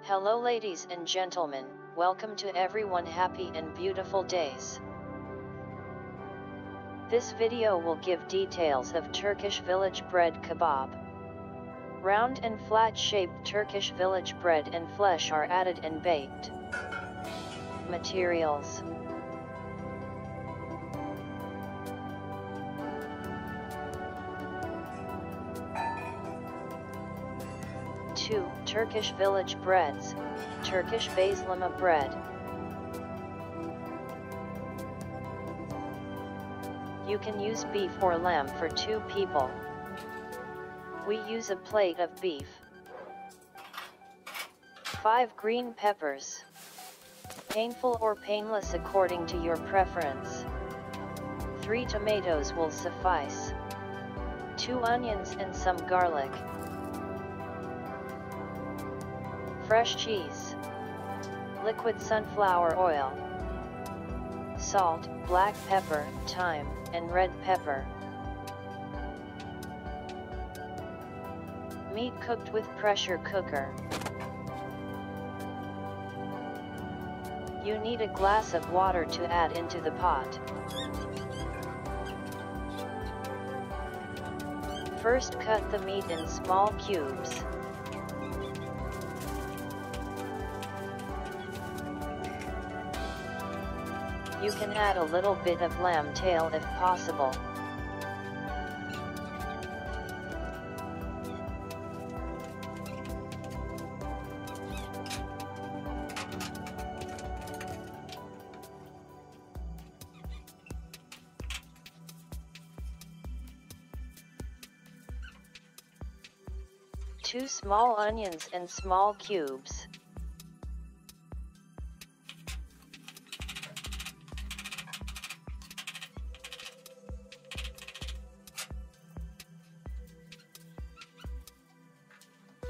Hello ladies and gentlemen, welcome to everyone happy and beautiful days. This video will give details of Turkish village bread kebab. Round and flat shaped Turkish village bread and flesh are added and baked. Materials: 2 Turkish village breads, Turkish Bazlama bread. You can use beef or lamb for 2 people. We use a plate of beef. 5 green peppers. Painful or painless according to your preference. 3 tomatoes will suffice. 2 onions and some garlic. Fresh cheese. Liquid sunflower oil. Salt, black pepper, thyme, and red pepper. Meat cooked with pressure cooker. You need a glass of water to add into the pot. First cut the meat in small cubes. You can add a little bit of lamb tail if possible. Two small onions in small cubes.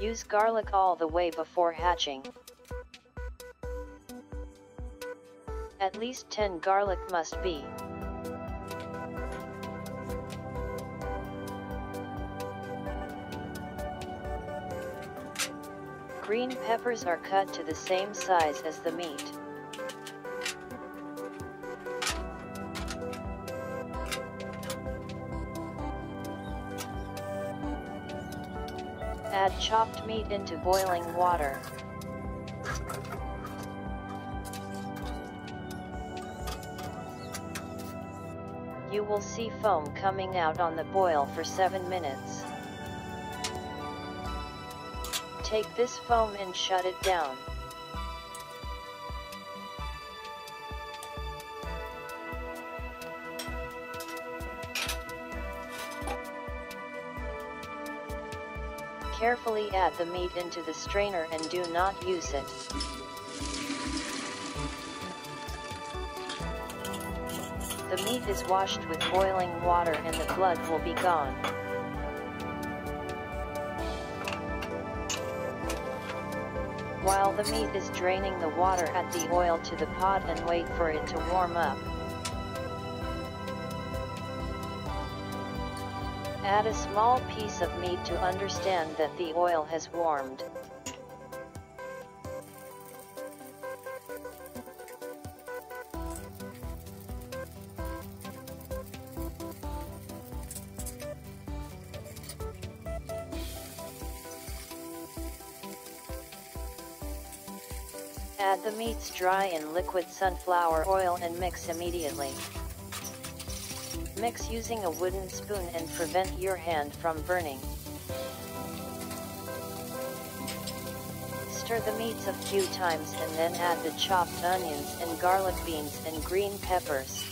Use garlic all the way before hatching. At least 10 garlic must be. Green peppers are cut to the same size as the meat. Add chopped meat into boiling water. You will see foam coming out on the boil for 7 minutes. Take this foam and shut it down. Carefully add the meat into the strainer and do not use it. The meat is washed with boiling water and the blood will be gone. While the meat is draining the water, add the oil to the pot and wait for it to warm up. Add a small piece of meat to understand that the oil has warmed. Add the meats dry in liquid sunflower oil and mix immediately. Mix using a wooden spoon and prevent your hand from burning. Stir the meats a few times and then add the chopped onions and garlic, beans and green peppers.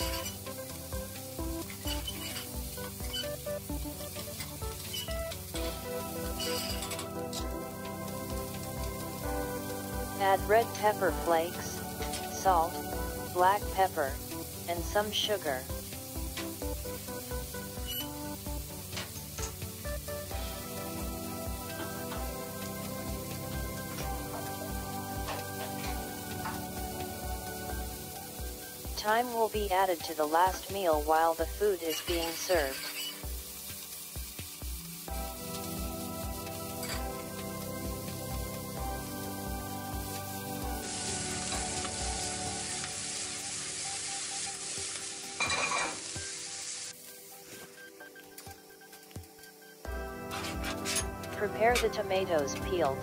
Add red pepper flakes, salt, black pepper, and some sugar. Thyme will be added to the last meal while the food is being served. Prepare the tomatoes peeled.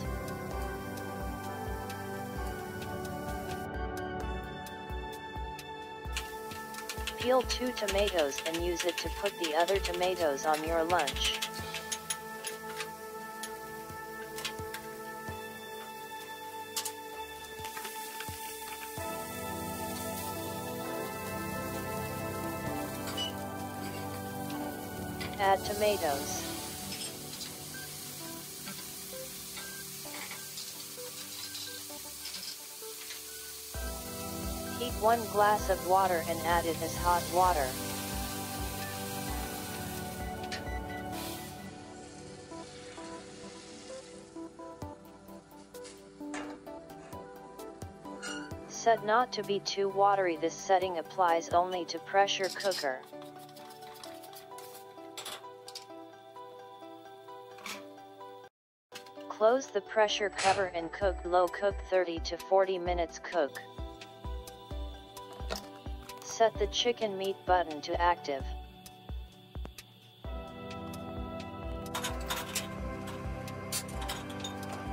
Peel 2 tomatoes and use it to put the other tomatoes on your lunch. Add tomatoes. Heat 1 glass of water and add it as hot water. Set not to be too watery. This setting applies only to pressure cooker. Close the pressure cover and cook low. Cook 30 to 40 minutes. Cook. Set the chicken meat button to active.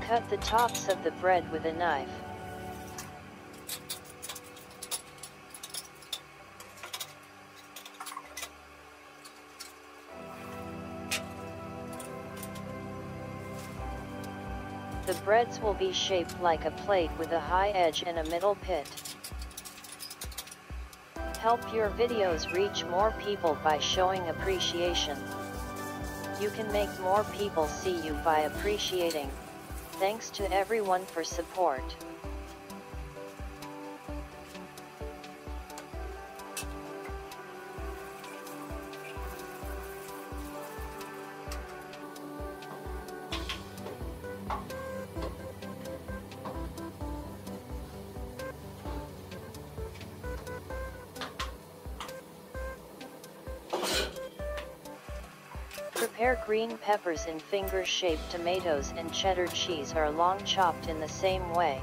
Cut the tops of the bread with a knife. The breads will be shaped like a plate with a high edge and a middle pit. Help your videos reach more people by showing appreciation. You can make more people see you by appreciating. Thanks to everyone for support. Prepare green peppers in finger-shaped. Tomatoes and cheddar cheese are long chopped in the same way.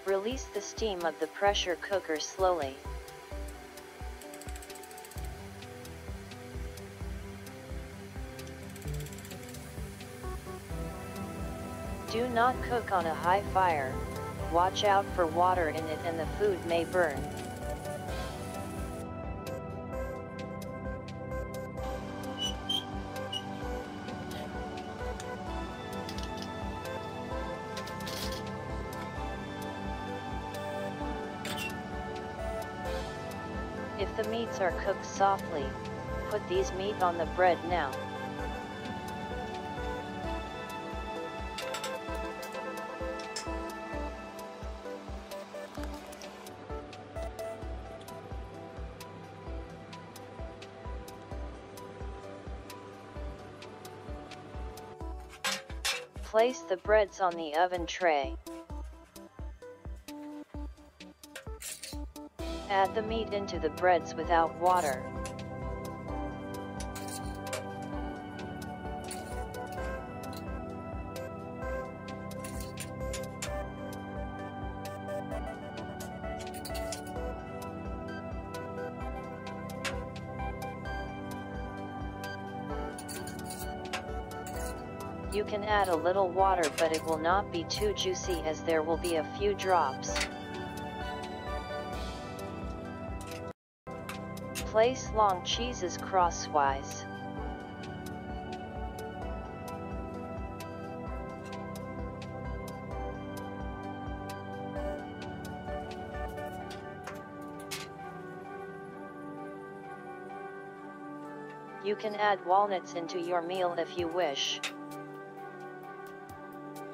Release the steam of the pressure cooker slowly. Do not cook on a high fire. Watch out for water in it and the food may burn. If the meats are cooked softly, put these meat on the bread now. Place the breads on the oven tray. Add the meat into the breads without water. You can add a little water, but it will not be too juicy as there will be a few drops. Place long cheeses crosswise. You can add walnuts into your meal if you wish.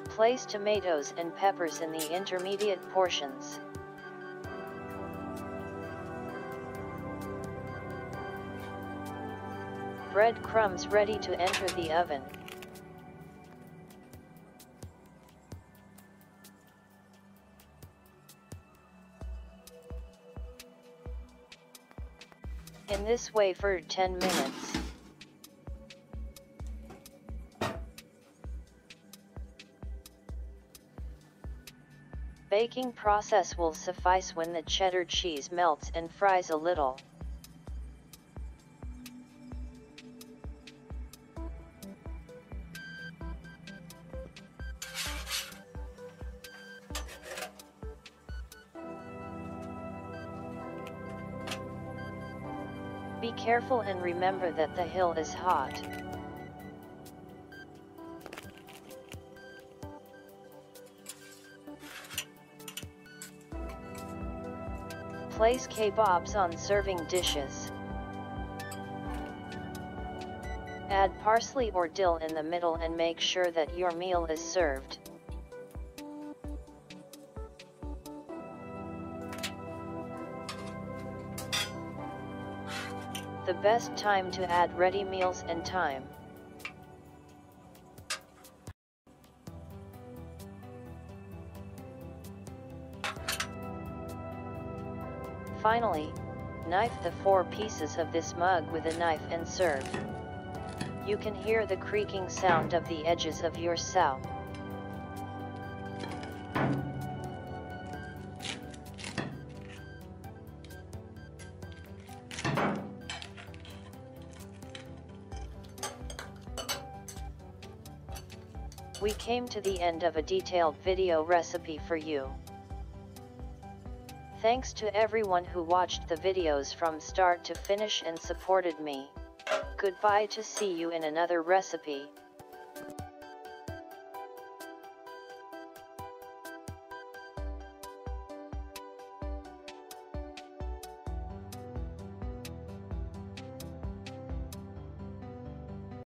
Place tomatoes and peppers in the intermediate portions. Bread crumbs ready to enter the oven. in this way for 10 minutes. Baking process will suffice when the cheddar cheese melts and fries a little. Be careful and remember that the hill is hot. Place kebabs on serving dishes. Add parsley or dill in the middle and make sure that your meal is served. The best time to add ready meals and thyme. Finally, knife the 4 pieces of this mug with a knife and serve. You can hear the creaking sound of the edges of your sow. We came to the end of a detailed video recipe for you. Thanks to everyone who watched the videos from start to finish and supported me. Goodbye, to see you in another recipe.